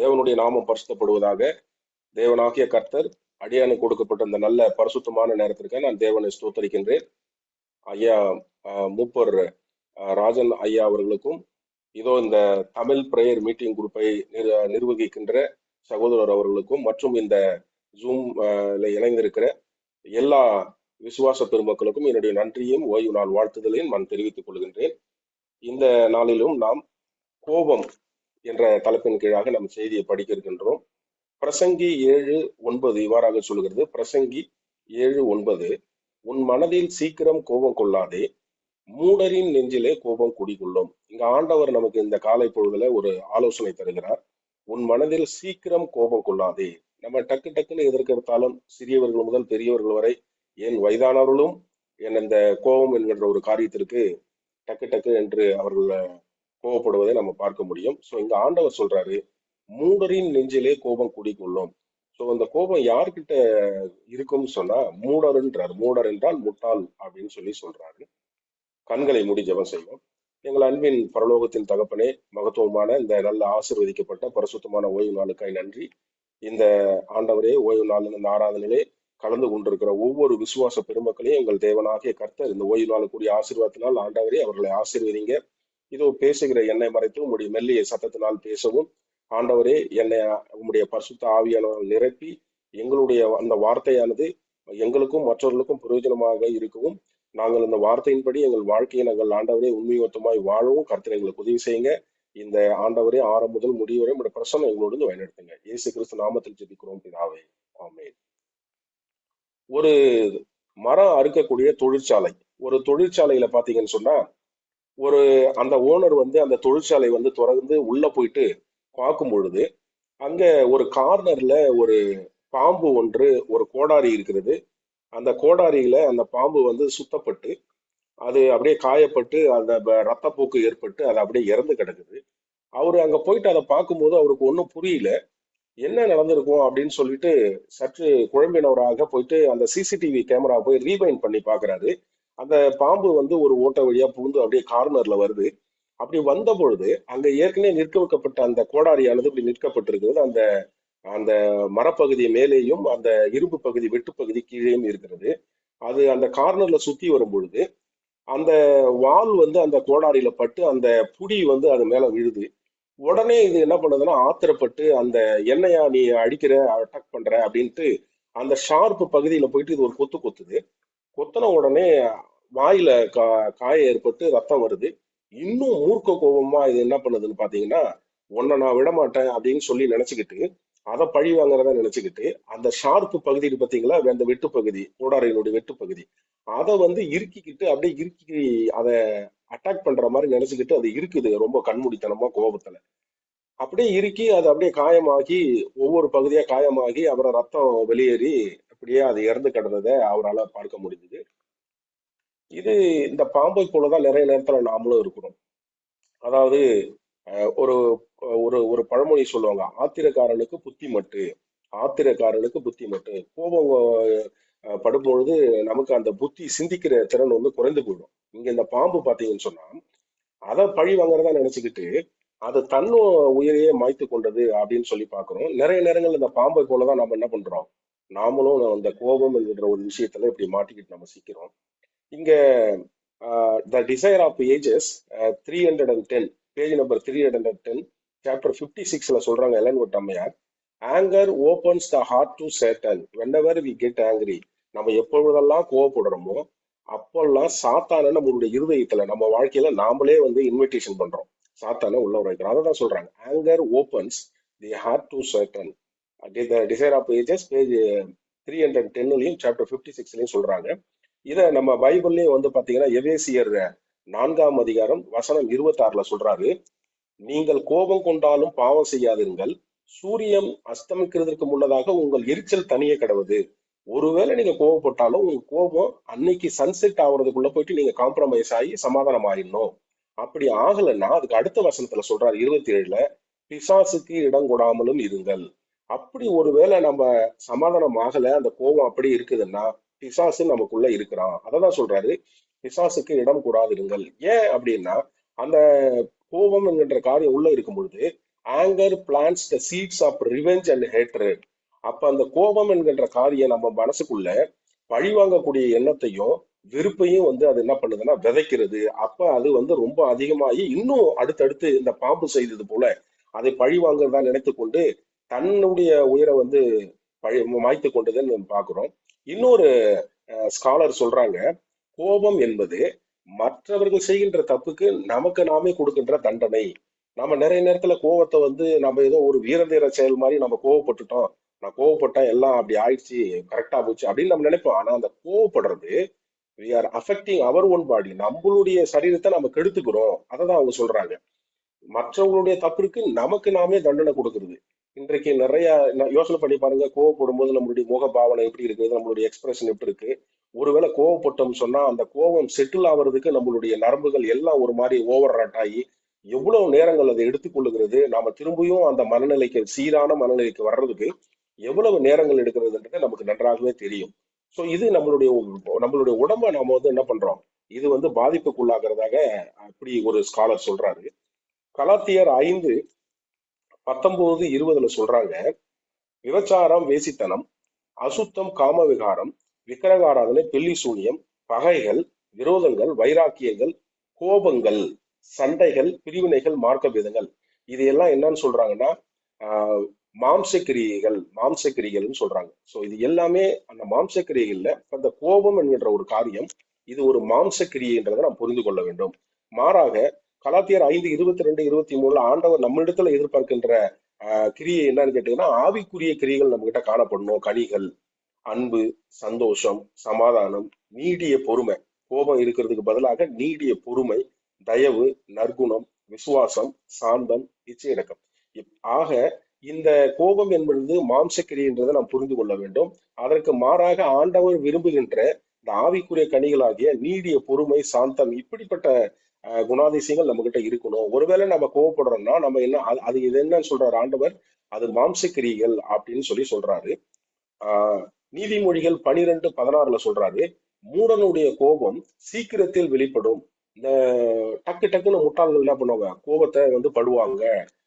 தேவனுடைய நாமம் பரிசுத்தப்படுவதாக. தேவனாகிய கர்த்தர் அடியானுக்கு கொடுக்கப்பட்ட இந்த நல்ல பரிசுத்தமான நேரத்திற்கு நான் தேவனை ஸ்தோத்தரிக்கின்றேன். ஐயா மூப்பர் ராஜன் ஐயா அவர்களுக்கும், இதோ இந்த தமிழ் பிரேயர் மீட்டிங் குரூப்பை நிர்வகிக்கின்ற சகோதரர் அவர்களுக்கும், மற்றும் இந்த ஜூம் இணைந்திருக்கிற எல்லா விசுவாச பெருமக்களுக்கும் என்னுடைய நன்றியும் ஓய்வு நாள் வாழ்த்துதலையும் நான் தெரிவித்துக் கொள்கின்றேன். இந்த நாளிலும் நாம் கோபம் என்ற தலைப்பின் கீழாக நம் செய்தியை படிக்க இருக்கின்றோம். பிரசங்கி 7:9 இவ்வாறாக சொல்கிறது. பிரசங்கி 7:9, உன் மனதில் சீக்கிரம் கோபம் கொள்ளாதே, மூடரின் நெஞ்சிலே கோபம் குடிகொள்ளும். இங்க ஆண்டவர் நமக்கு இந்த காலை பொழுதுல ஒரு ஆலோசனை தருகிறார். உன் மனதில் சீக்கிரம் கோபம் கொள்ளாதே. நம்ம டக்கு டக்குன்னு எதற்கெடுத்தாலும் சிறியவர்கள் முதல் பெரியவர்கள் வரை, ஏன் வயதானவர்களும் இந்த கோபம் என்கின்ற ஒரு காரியத்திற்கு டக்கு டக்கு என்று அவர்கள் கோபப்படுவதை நம்ம பார்க்க முடியும். ஸோ இங்க ஆண்டவர் சொல்றாரு, மூடரின் நெஞ்சிலே கோபம் குடிக்கொள்ளும். ஸோ அந்த கோபம் யார்கிட்ட இருக்கும்னு சொன்னா மூடர்ன்றார். மூடர் என்றால் முட்டாள் அப்படின்னு சொல்றாரு. கண்களை மூடி ஜெபம் செய்வோம். எங்கள் அன்பின் பரலோகத்தின் தகப்பனே, மகத்துவமான இந்த நல்ல ஆசீர்வதிக்கப்பட்ட பரிசுத்தமான ஓய்வு நாளுக்காய் நன்றி. இந்த ஆண்டவரே, ஓய்வு நாள் இந்த ஆராதனையிலே கலந்து கொண்டிருக்கிற ஒவ்வொரு விசுவாச பெருமக்களையும் எங்கள் தேவனாகிய கர்த்தர் இந்த ஓய்வு நாளுக்குரிய ஆசீர்வாதத்தினால் ஆண்டவரே அவர்களை ஆசீர்வதிங்க. இதோ பேசுகிற என்னை மறைத்து உங்களுடைய மெல்லிய சத்தத்தினால் பேசவும் ஆண்டவரே, என்னை உங்களுடைய பரிசுத்த ஆவியானவர்கள் நிரப்பி எங்களுடைய அந்த வார்த்தையானது எங்களுக்கும் மற்றவர்களுக்கும் பிரயோஜனமாக இருக்கவும், நாங்கள் இந்த வார்த்தையின்படி எங்கள் வாழ்க்கையை நாங்கள் ஆண்டவரே உண்மையொத்தமாய் வாழவும் கர்த்தர் எங்களுக்கு உதவி செய்யுங்க. இந்த ஆண்டவரே ஆரம்பம் முதல் முடிவரை உங்களுடைய பிரசன்னம் எங்களோடு வழிநடத்துங்க. இயேசு கிறிஸ்து நாமத்தில் ஜெபிக்கிறோம் பிதாவே, ஆமென். ஒரு மரம் அறுக்கக்கூடிய தொழிற்சாலை, ஒரு தொழிற்சாலையில பாத்தீங்கன்னு சொன்னா, ஒரு அந்த ஓனர் அந்த தொழிற்சாலை திறந்து உள்ள போயிட்டு பார்க்கும் பொழுது, அங்க ஒரு கார்னர்ல ஒரு பாம்பு ஒன்று, ஒரு கோடாரி இருக்கிறது. அந்த கோடாரியில அந்த பாம்பு சுத்தப்பட்டு அது அப்படியே காயப்பட்டு அந்த ரத்தப்போக்கு ஏற்பட்டு அது அப்படியே இறந்து கிடக்குது. அவரு அங்க போயிட்டு அதை பார்க்கும்போது அவருக்கு ஒன்றும் புரியல, என்ன நடந்திருக்கும் அப்படின்னு சொல்லிட்டு சற்று குழம்பினவராக போயிட்டு அந்த சிசிடிவி கேமரா போய் ரீவைண்ட் பண்ணி பாக்குறாரு. அந்த பாம்பு ஒரு ஓட்டை வழியா புகுந்து அப்படியே கார்னர்ல வருது. அப்படி வந்த பொழுது அங்க ஏற்கனவே நிற்க வைக்கப்பட்ட அந்த கோடாரியானது இப்படி நிற்கப்பட்டிருக்கிறது. அந்த அந்த மரப்பகுதி மேலேயும் அந்த இரும்பு பகுதி வெட்டு பகுதி கீழேயும் இருக்கிறது. அது அந்த கார்னர்ல சுத்தி வரும் பொழுது அந்த வால் அந்த கோடாரியில பட்டு அந்த புடி அது மேல விழுது. உடனே இது என்ன பண்ணுதுன்னா ஆத்திரப்பட்டு, அந்த எண்ணெயா நீ அடிக்கிற, அட்டாக் பண்ற அப்படின்ட்டு அந்த ஷார்ப் பகுதியில போயிட்டு இது ஒரு கொத்து கொத்துது. கொத்தன உடனே வாயில காயம் ஏற்பட்டு ரத்தம் வருது. இன்னும் மூர்க்க கோபமா இது என்ன பண்ணுதுன்னு பாத்தீங்கன்னா, உன்னை நான் விட மாட்டேன் அப்படின்னு சொல்லி நினைச்சுக்கிட்டு, அதை பழி வாங்குறத நினைச்சுக்கிட்டு, அந்த ஷார்ப் பகுதி இருக்கு பாத்தீங்களா, அந்த வெட்டு பகுதி, கோடாரியினுடைய வெட்டு பகுதி, அதை இறுக்கிக்கிட்டு அப்படியே இறுக்கி அதை அட்டாக் பண்ற மாதிரி நினைச்சுக்கிட்டு அது இருக்குது ரொம்ப கண்மூடித்தனமா கோபத்துல. அப்படியே இறுக்கி அது அப்படியே காயமாகி, ஒவ்வொரு பகுதியா காயமாகி அப்புறம் ரத்தம் வெளியேறி அப்படியே அது இறந்து கிடந்ததை அவரால் பார்க்க முடிஞ்சது. இது இந்த பாம்பை போலதான் நிறைய நேரத்துல நாமளும் இருக்கிறோம். அதாவது ஒரு ஒரு ஒரு பழமொழி சொல்லுவாங்க, ஆத்திரக்காரனுக்கு புத்தி மட்டு, ஆத்திரக்காரனுக்கு புத்தி மட்டு. கோபம் படும்பொழுது நமக்கு அந்த புத்தி சிந்திக்கிற திறன் குறைந்து போயிடும். இங்க இந்த பாம்பு பாத்தீங்கன்னு சொன்னா, அதை பழி வாங்குறதா நினைச்சுக்கிட்டு அது தன் உயிரையே மாய்த்து கொண்டது அப்படின்னு சொல்லி பாக்குறோம். நிறைய நேரங்கள் இந்த பாம்பை போலதான் நம்ம என்ன பண்றோம், நாமளும் அந்த கோபம் என்கிற ஒரு விஷயத்துல இப்படி மாட்டிக்கிட்டு நம்ம சிக்கிறோம். இங்க the desire of ages 310, page number 310, chapter 56ல சொல்றாங்க எலன் வுட் அம்மையார், anger opens the heart to Satan whenever we get angry. நம்ம எப்பொழுதெல்லாம் கோவப்படுறோமோ அப்பெல்லாம் சாத்தான நம்மளுடைய இருதயத்துல, நம்ம வாழ்க்கையில நாமளே இன்விடேஷன் பண்றோம், சாத்தான உள்ள வைக்கிறோம். அதை தான் சொல்றாங்க, anger opens the heart to Satan. Desire of ages page 310லயும் சாப்டர் 56லயும் சொல்றாங்க. இதை நம்ம பைபிள்லயும் பாத்தீங்கன்னா எபேசியர் 4ஆம் அதிகாரம் வசனம் 26ல சொல்றாரு, நீங்கள் கோபம் கொண்டாலும் பாவம் செய்யாதிருங்கள், சூரியன் அஸ்தமிக்கிறதுக்கு முன்னதாக உங்கள் எரிச்சல் தனியே கிடவுது. ஒருவேளை நீங்க கோவப்பட்டாலும் உங்க கோபம் அன்னைக்கு சன்செட் ஆகுறதுக்குள்ள போயிட்டு நீங்க காம்ப்ரமைஸ் ஆகி சமாதானம் ஆயிடணும். அப்படி ஆகலைன்னா அதுக்கு அடுத்த வசனத்துல சொல்றாரு 27ல, பிசாசுக்கு இடம் கொடாமலும் இருங்கள். அப்படி ஒருவேளை நம்ம சமாதானம் ஆகல, அந்த கோபம் அப்படி இருக்குதுன்னா பிசாசு நமக்குள்ள இருக்கிறான். அததான் சொல்றாரு, பிசாசுக்கு இடம் கூடாதிருங்கள். ஏன் அப்படின்னா, அந்த கோபம் என்கின்ற காரியம் உள்ள இருக்கும் பொழுது anger plants the seeds of revenge and hatred. அப்ப அந்த கோபம் என்கின்ற காரியம் நம்ம மனசுக்குள்ள பழிவாங்கக்கூடிய எண்ணத்தையும் வெறுப்பையும் வந்து அது என்ன பண்ணுதுன்னா விதைக்கிறது. அப்ப அது வந்து ரொம்ப அதிகமாகி இன்னும் அடுத்தடுத்து இந்த பாம்பு செய்தது போல அதை பழி வாங்குறதா நினைத்து கொண்டு தன்னுடைய உயிரை வந்து மாய்த்து கொண்டதுன்னு நம்ம பார்க்கிறோம். இன்னொரு ஸ்காலர் சொல்றாங்க, கோபம் என்பது மற்றவர்கள் செய்கின்ற தப்புக்கு நமக்கு நாமே கொடுக்கின்ற தண்டனை. நம்ம நிறைய நேரத்துல கோவத்தை வந்து நம்ம ஏதோ ஒரு வீரதீர செயல் மாதிரி நம்ம கோவப்பட்டுட்டோம், நான் கோவப்பட்டேன் எல்லாம் அப்படி ஆயிடுச்சு, கரெக்டா போச்சு அப்படின்னு நம்ம நினைப்போம். ஆனா அந்த கோவப்படுறது we are affecting our own body, நம்மளுடைய சரீரத்தை நம்ம கெடுத்துக்கிறோம். அதை தான் அவங்க சொல்றாங்க. மற்றவங்களுடைய தப்பிற்கு நமக்கு நாமே தண்டனை கொடுக்கிறது. இன்றைக்கு நிறைய யோசனை பண்ணி பாருங்க, கோவப்படும் போது நம்மளுடைய முக பாவனை எப்படி இருக்குது, நம்மளுடைய எக்ஸ்பிரஷன் எப்படி இருக்கு. ஒருவேளை கோவப்பட்டோம் சொன்னா அந்த கோபம் செட்டில் ஆகுறதுக்கு நம்மளுடைய நரம்புகள் எல்லாம் ஒரு மாதிரி ஓவர் ராட் ஆகி எவ்வளவு நேரங்கள் அதை எடுத்துக்கொள்ளுகிறது. நாம திரும்பியும் அந்த மனநிலைக்கு, சீரான மனநிலைக்கு வர்றதுக்கு எவ்வளவு நேரங்கள் எடுக்கிறதுன்றது நமக்கு நன்றாகவே தெரியும். ஸோ இது நம்மளுடைய உடம்ப நாம வந்து என்ன பண்றோம், இது வந்து பாதிப்புக்குள்ளாகிறதாக அப்படி ஒரு ஸ்காலர் சொல்றாரு. கலாத்தியர் 5:19-20 சொல்றாங்க, விபச்சாரம், வேசித்தனம், அசுத்தம், காம விகாரம், விக்கிரகாராதனை, பெல்லி சூனியம், பகைகள், விரோதங்கள், வைராக்கியங்கள், கோபங்கள், சண்டைகள், பிரிவினைகள், மார்க்க பேதங்கள், இது எல்லாம் என்னன்னு சொல்றாங்கன்னா மாம்சக்கிரியைகள்னு சொல்றாங்க. சோ இது எல்லாமே அந்த மாம்சக்கிரியைகள்ல அந்த கோபம் என்கின்ற ஒரு காரியம், இது ஒரு மாம்சக்கிரியைன்றதை நாம் புரிந்து கொள்ள வேண்டும். மாறாக கலாத்தியர் 5:22-23 ஆண்டவர் நம்மிடத்துல எதிர்பார்க்கின்ற கிரியை என்னன்னு கேட்டீங்கன்னா, ஆவிக்குரிய கிரியைகள் நம்ம கிட்ட காணப்படணும். கனிகள், அன்பு, சந்தோஷம், சமாதானம், நீடிய பொறுமை. கோபம் இருக்கிறதுக்கு பதிலாக நீடிய பொறுமை, தயவு, நற்குணம், விசுவாசம், சாந்தம், இச்சையடக்கம். ஆக இந்த கோபம் என்பது மாம்சக்கிரியன்றதை நாம் புரிந்து கொள்ள வேண்டும். அதற்கு மாறாக ஆண்டவர் விரும்புகின்ற இந்த ஆவிக்குரிய கனிகளாகிய நீடிய பொறுமை, சாந்தம், இப்படிப்பட்ட குணாதிசயங்கள் நம்ம கிட்ட இருக்கணும். ஒருவேளை நம்ம கோவப்படுறோம்னா நம்ம என்ன அது இது என்னன்னு சொல்றாரு ஆண்டவர், அது மாம்சக்கிரியைகள் அப்படின்னு சொல்றாரு. நீதிமொழிகள் 12:16 சொல்றாரு, மூடனுடைய கோபம் சீக்கிரத்தில் வெளிப்படும். இந்த டக்கு டக்குன்னு முட்டாள்கள் என்ன பண்ணுவாங்க, கோபத்தை வந்து படுவாங்க.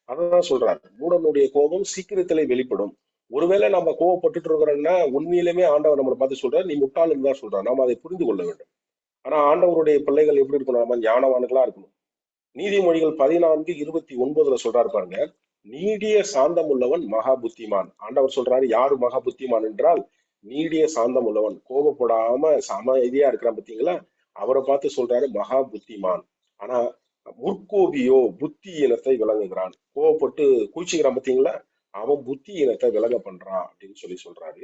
அதான் சொல்றாரு, மூடனுடைய கோபம் சீக்கிரத்திலே வெளிப்படும். ஒருவேளை நம்ம கோவப்பட்டுட்டு இருக்கிறோம்னா உண்மையிலுமே ஆண்டவர் நம்மளை பார்த்து சொல்றாரு, நீ முட்டாளுன்னு தான் சொல்றாரு. நாம அதை புரிந்து கொள்ள வேண்டும். ஆனா ஆண்டவருடைய பிள்ளைகள் எப்படி இருக்கணும், நம்ம ஞானவான்களா இருக்கணும். நீதிமொழிகள் 14:29 சொல்றாரு பாருங்க, நீடிய சாந்தம் உள்ளவன் மகா புத்திமான். ஆண்டவர் சொல்றாரு, யாரு மகா புத்திமான் என்றால் நீடிய சாந்தம் உள்ளவன், கோபப்படாம அமைதியா இருக்கிறான் பார்த்தீங்களா, அவரை பார்த்து சொல்றாரு மகா புத்திமான். ஆனா முற்கோபியோ புத்தி இனத்தை விளங்குகிறான். கோவப்பட்டு குளிச்சுக்கிறான் பார்த்தீங்களா, அவன் புத்தி இனத்தை விலக பண்றான் அப்படின்னு சொல்றாரு.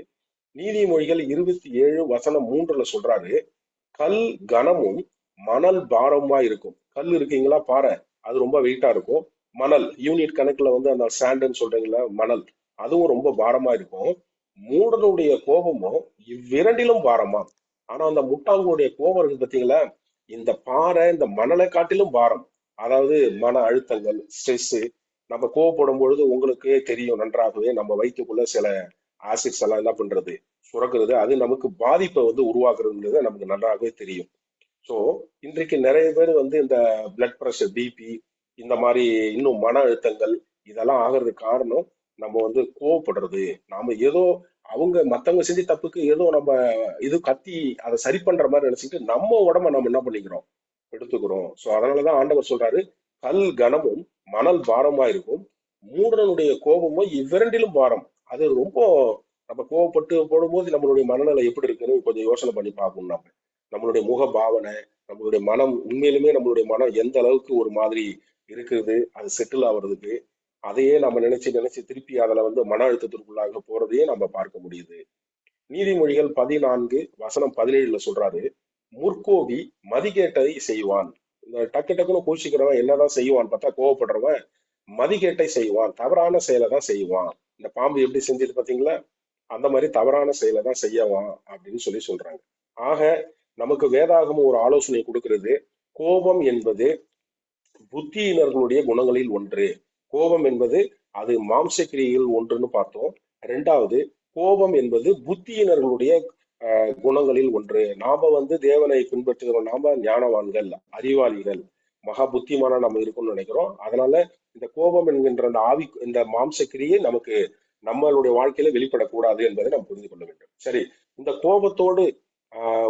நீதிமொழிகள் 27:3 சொல்றாரு, கல் கனமும் மணல் பாரமா இருக்கும். கல் இருக்கீங்களா, பாறை, அது ரொம்ப வெயிட்டா இருக்கும். மணல் யூனிட் கணக்குல வந்து அந்த சாண்டுன்னு சொல்றீங்களா, மணல், அதுவும் ரொம்ப பாரமா இருக்கும். மூடனுடைய கோபமும் இவ்விரண்டிலும் பாரமா. ஆனா அந்த முட்டாளுடைய கோபம் இருக்கு பார்த்தீங்களா, இந்த பாறை இந்த மணலை காட்டிலும் பாரம். அதாவது மன அழுத்தங்கள், ஸ்ட்ரெஸ். நம்ம கோவப்படும் பொழுது உங்களுக்கே தெரியும் நன்றாகவே, நம்ம வயிற்றுக்குள்ள சில ஆசிட்ஸ் எல்லாம் என்ன பண்றது, சுரக்கிறது. அது நமக்கு பாதிப்பை வந்து உருவாக்குறதுன்றது நமக்கு நன்றாகவே தெரியும். ஸோ இன்றைக்கு நிறைய பேர் வந்து இந்த பிளட் ப்ரெஷர், பிபி, இந்த மாதிரி இன்னும் மன அழுத்தங்கள், இதெல்லாம் ஆகிறதுக்கு காரணம் நம்ம வந்து கோவப்படுறது. நாம ஏதோ அவங்க மத்தவங்க செஞ்ச தப்புக்கு ஏதோ நம்ம இது கத்தி அதை சரி பண்ற மாதிரி நினைச்சிட்டு நம்ம உடம்ப நம்ம என்ன பண்ணிக்கிறோம், எடுத்துக்கிறோம். ஸோ அதனாலதான் ஆண்டவர் சொல்றாரு, கல் கனமும் மணல் பாரமா இருக்கும், மூடனுடைய கோபமும் இவ்விரண்டிலும் பாரம். அது ரொம்ப நம்ம கோவப்பட்டு போடும்போது நம்மளுடைய மனநிலை எப்படி இருக்குன்னு கொஞ்சம் யோசனை பண்ணி பார்க்கணும். நம்மளுடைய முக பாவனை, நம்மளுடைய மனம், உண்மையிலுமே நம்மளுடைய மனம் எந்த அளவுக்கு ஒரு மாதிரி இருக்குது, அது செட்டில் ஆகுறதுக்கு அதையே நம்ம நினைச்சு திருப்பி அதுல வந்து மன அழுத்தத்திற்குள்ளாக போறதையே நம்ம பார்க்க முடியுது. நீதிமொழிகள் 14:17 சொல்றாரு, முற்கோபி மதிகேட்டை செய்வான். இந்த டக்கு டக்குன்னு கோச்சிக்கிறவன் என்னதான் செய்வான் பார்த்தா, கோவப்படுறவன் மதிகேட்டை செய்வான், தவறான செயலை தான் செய்வான். இந்த பாம்பு எப்படி செஞ்சது பாத்தீங்களா, அந்த மாதிரி தவறான செயலை தான் செய்யவான் அப்படின்னு சொல்றாங்க. ஆக நமக்கு வேதாகமம் ஒரு ஆலோசனை கொடுக்கிறது, கோபம் என்பது புத்தியினர்களுடைய குணங்களில் ஒன்று. கோபம் என்பது அது மாம்சக்கிரியில் ஒன்றுன்னு பார்த்தோம். இரண்டாவது, கோபம் என்பது புத்தியினர்களுடைய குணங்களில் ஒன்று. நாம வந்து தேவனை பின்பற்றுகிறோம், நாம ஞானவான்கள், அறிவாளிகள். மகா புத்திமானா நம்ம இருக்கணும்னு நினைக்கிறோம். அதனால இந்த கோபம் என்கின்ற அந்த ஆவி, இந்த மாம்சக்கிரியை நமக்கு நம்மளுடைய வாழ்க்கையில வெளிப்படக்கூடாது என்பதை நாம் புரிந்து கொள்ள வேண்டும். சரி, இந்த கோபத்தோடு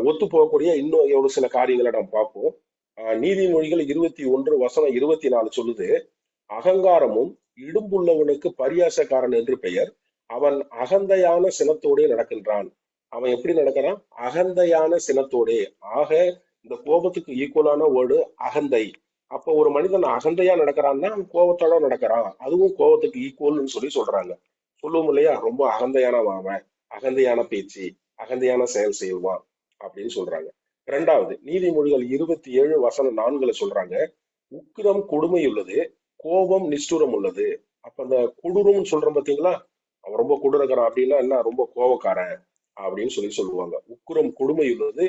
ஒத்து போகக்கூடிய இன்னும் ஒரு சில காரியங்களை நாம் பார்ப்போம். நீதிமொழிகள் 21:24 சொல்லுது, அகங்காரமும் இடும்புள்ளவனுக்கு பரியாசக்காரன் என்று பெயர், அவன் அகந்தையான சினத்தோடே நடக்கின்றான். அவன் எப்படி நடக்கிறான்? அகந்தையான சினத்தோடே. ஆக இந்த கோபத்துக்கு ஈக்குவலான வேர்டு அகந்தை. அப்ப ஒரு மனிதன் அகந்தையா நடக்கிறான்னா அவன் கோபத்தோட நடக்கிறான், அதுவும் கோபத்துக்கு ஈக்குவல்னு சொல்றாங்க. சொல்லுவோம் இல்லையா, ரொம்ப அகந்தையானவன் அவன், அகந்தையான பேச்சு, அகந்தையான செயல் செய்வான் அப்படின்னு சொல்றாங்க. இரண்டாவது, நீதிமொழிகள் 27:4 சொல்றாங்க, உக்கிரம் கொடுமை உள்ளது, கோபம் நிஷ்டூரம் உள்ளது. அப்ப அந்த கொடூரம் சொல்றோம் பாத்தீங்களா, அவன் ரொம்ப கொடூரக்காரன் அப்படின்னா என்ன, ரொம்ப கோபக்காரன் அப்படின்னு சொல்லுவாங்க. உக்கிரம் கொடுமை உள்ளது,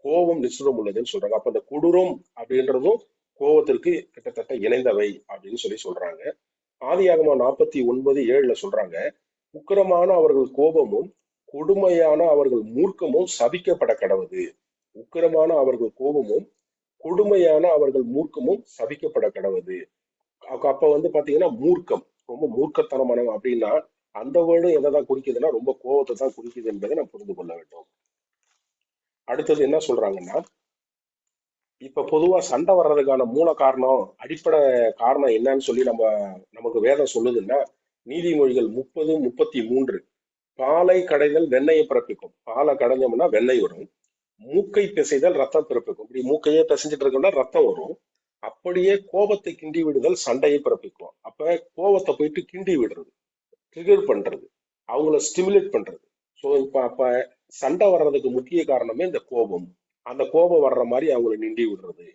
கோபம் நிஷ்டூரம் உள்ளதுன்னு சொல்றாங்க. அப்ப அந்த கொடூரம் அப்படின்றதும் கோபத்திற்கு கிட்டத்தட்ட இணைந்தவை அப்படின்னு சொல்றாங்க. ஆதியாகமம் 49:7 சொல்றாங்க, உக்கிரமான அவர்கள் கோபமும் கொடுமையான அவர்கள் மூர்க்கமும் சபிக்கப்பட கடவுது. உக்கிரமான அவர்கள் கோபமும் கொடுமையான அவர்கள் மூர்க்கமும் சபிக்கப்பட கடவுது. அப்ப பாத்தீங்கன்னா மூர்க்கம், ரொம்ப மூர்க்கத்தனமானவன் அப்படின்னா அந்த வேர்டும் எதை குறிக்குதுன்னா ரொம்ப கோபத்தை தான் குறிக்குது என்பதை நம்ம புரிந்து கொள்ள வேண்டும். அடுத்தது என்ன சொல்றாங்கன்னா, இப்ப பொதுவா சண்டை வர்றதுக்கான மூல காரணம், அடிப்படை காரணம் என்னன்னு நமக்கு வேதம் சொல்லுதுன்னா, நீதிமொழிகள் 30:33, பாலை கடைதல் வெண்ணெயை பிறப்பிக்கும். பாலை கடைஞ்சோம்னா வெண்ணெய் வரும், மூக்கை பிசைதல் ரத்தம் பிறப்பிக்கும். இப்படி மூக்கையே பிசைஞ்சிட்டு இருக்கோம்னா ரத்தம் வரும். அப்படியே கோபத்தை கிண்டி விடுதல் சண்டையை பிறப்பிக்கும். அப்ப கோபத்தை போயிட்டு கிண்டி விடுறது, ட்ரிகர் பண்றது, அவங்கள ஸ்டிமுலேட் பண்றது. ஸோ அப்ப சண்டை வர்றதுக்கு முக்கிய காரணமே இந்த கோபம். அந்த கோபம் வர்ற மாதிரி அவங்களை நிண்டி விடுறது.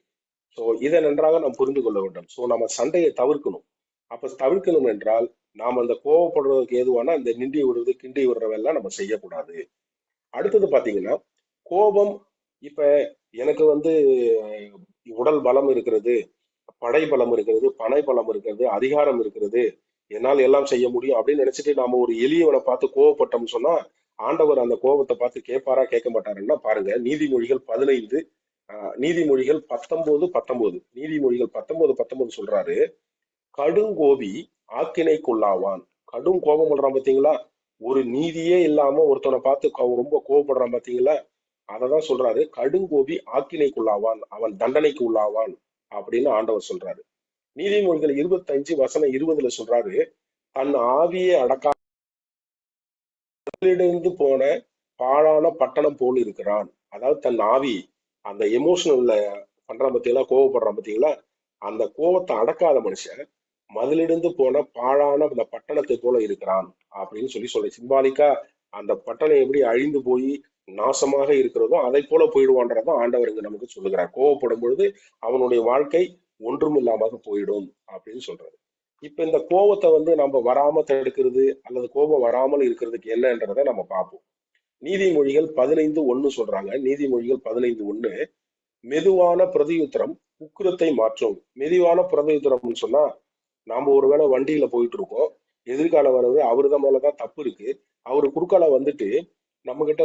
ஸோ இதை நன்றாக நாம் புரிந்து கொள்ள வேண்டும். ஸோ நம்ம சண்டையை தவிர்க்கணும். அப்ப தவிர்க்கணும் என்றால் நாம் அந்த கோபப்படுறதுக்கு ஏதுவான அந்த நிண்டி விடுறது, கிண்டி விடுறதெல்லாம் நம்ம செய்யக்கூடாது. அடுத்தது பாத்தீங்கன்னா, கோபம், இப்ப எனக்கு உடல் பலம் இருக்கிறது, படை பலம் இருக்கிறது, பனை பலம் இருக்கிறது, அதிகாரம் இருக்கிறது, என்னால் எல்லாம் செய்ய முடியும் அப்படின்னு நினைச்சிட்டு நாம ஒரு எளியவனை பார்த்து கோவப்பட்டோம்னு சொன்னா ஆண்டவர் அந்த கோபத்தை பார்த்து கேட்பாரா கேட்க மாட்டாருன்னா பாருங்க. நீதிமொழிகள் 19, நீதிமொழிகள் 19 சொல்றாரு, கடுங்கோபி ஆக்கினைக்குள்ளாவான். கடும் கோபம் பண்றான் பாத்தீங்களா, ஒரு நீதியே இல்லாம ஒருத்தனை பார்த்து ரொம்ப கோபப்படுறான் பாத்தீங்களா, அததான் சொல்றாரு, கடுங்கோபி ஆக்கினைக்குள்ளாவான், அவன் தண்டனைக்கு உள்ளாவான் அப்படின்னு ஆண்டவர் சொல்றாரு. நீதிமொழிகள் 25:20 சொல்றாரு, தன் ஆவியை அடக்காலிருந்து போன பாழான பட்டணம் போல் இருக்கிறான். அதாவது தன் ஆவி, அந்த எமோஷனல்ல பண்றான் பத்தீங்களா, கோவப்படுறான் பத்தீங்களா, அந்த கோபத்தை அடக்காத மனுஷன் மதிலிருந்து போன பாழான அந்த பட்டணத்தை போல இருக்கிறான் அப்படின்னு சொல்ல சிம்பாலிக்கா அந்த பட்டணம் எப்படி அழிந்து போய் நாசமாக இருக்கிறதோ அதை போல போயிடுவான்றதான் ஆண்டவர் இங்க நமக்கு சொல்லுகிறார். கோவப்படும் பொழுது அவனுடைய வாழ்க்கை ஒன்றும் இல்லாம போயிடும் அப்படின்னு சொல்றாரு. இப்ப இந்த கோபத்தை நம்ம வராம தடுக்கிறது அல்லது கோபம் வராமல் இருக்கிறதுக்கு என்னன்றதை நம்ம பார்ப்போம். நீதிமொழிகள் 15:1 சொல்றாங்க. நீதிமொழிகள் 15:1, மெதுவான பிரதியுத்தரம் உக்கிரத்தை மாற்றும். மெதுவான பிரதியுத்தரம்னு சொன்னா, நாம ஒருவேளை வண்டியில போயிட்டு இருக்கோம், எதிர்கால வர்றது அவருதான் மேலதான் தப்பு இருக்கு, அவரு குறுக்கால வந்துட்டு நம்ம கிட்ட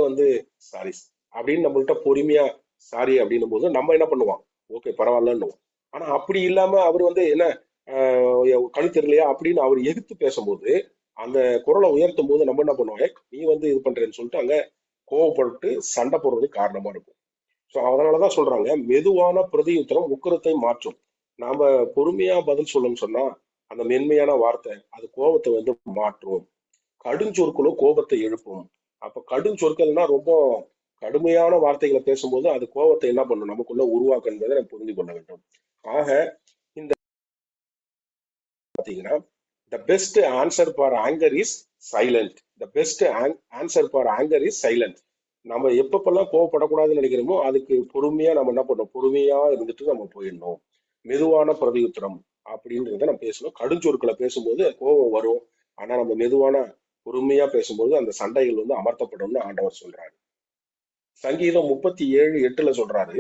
சாரி அப்படின்னு நம்மள்கிட்ட பொறுமையா சாரி அப்படின்னும் போது நம்ம என்ன பண்ணுவோம், ஓகே பரவாயில்லன்னு. ஆனா அப்படி இல்லாம அவர் என்ன கழி தெரியலையா அப்படின்னு அவர் எதிர்த்து பேசும்போது, அந்த குரலை உயர்த்தும் போது நம்ம என்ன பண்ணுவோம், நீ இது பண்றேன்னு சொல்லிட்டு அங்க கோவப்பட்டு சண்டை போடுறதுக்கு காரணமா இருக்கும். ஸோ அதனாலதான் சொல்றாங்க, மெதுவான பிரதியுத்தரம் உக்கிரத்தை மாற்றும். நாம பொறுமையா பதில் சொல்லணும்னு சொன்னா அந்த மென்மையான வார்த்தை அது கோபத்தை மாற்றும். கடுஞ்சொற்களும் கோபத்தை எழுப்பும். அப்ப கடுஞ்சொற்கள்னா ரொம்ப கடுமையான வார்த்தைகளை பேசும்போது அது கோபத்தை என்ன பண்ணும், நமக்குள்ள உருவாக்கும் என்பதை நம்ம புரிந்து கொள்ள வேண்டும். ஆக இந்த பாத்தீங்கன்னா, the best answer for anger is silent. The best answer for anger is silent. நம்ம எப்பப்பெல்லாம் கோவப்படக்கூடாதுன்னு நினைக்கிறோமோ அதுக்கு பொறுமையா நம்ம என்ன பண்ணணும், பொறுமையா இருந்துட்டு நம்ம போயிடணும். மெதுவான பிரதியுத்தரம் அப்படின்றத நம்ம பேசணும். கடுஞ்சொற்களை பேசும்போது கோபம் வரும், ஆனா நம்ம மெதுவான பொறுமையா பேசும்போது அந்த சண்டைகள் அமர்த்தப்படும்னு ஆண்டவர் சொல்றாரு. சங்கீதம் 37:8 சொல்றாரு,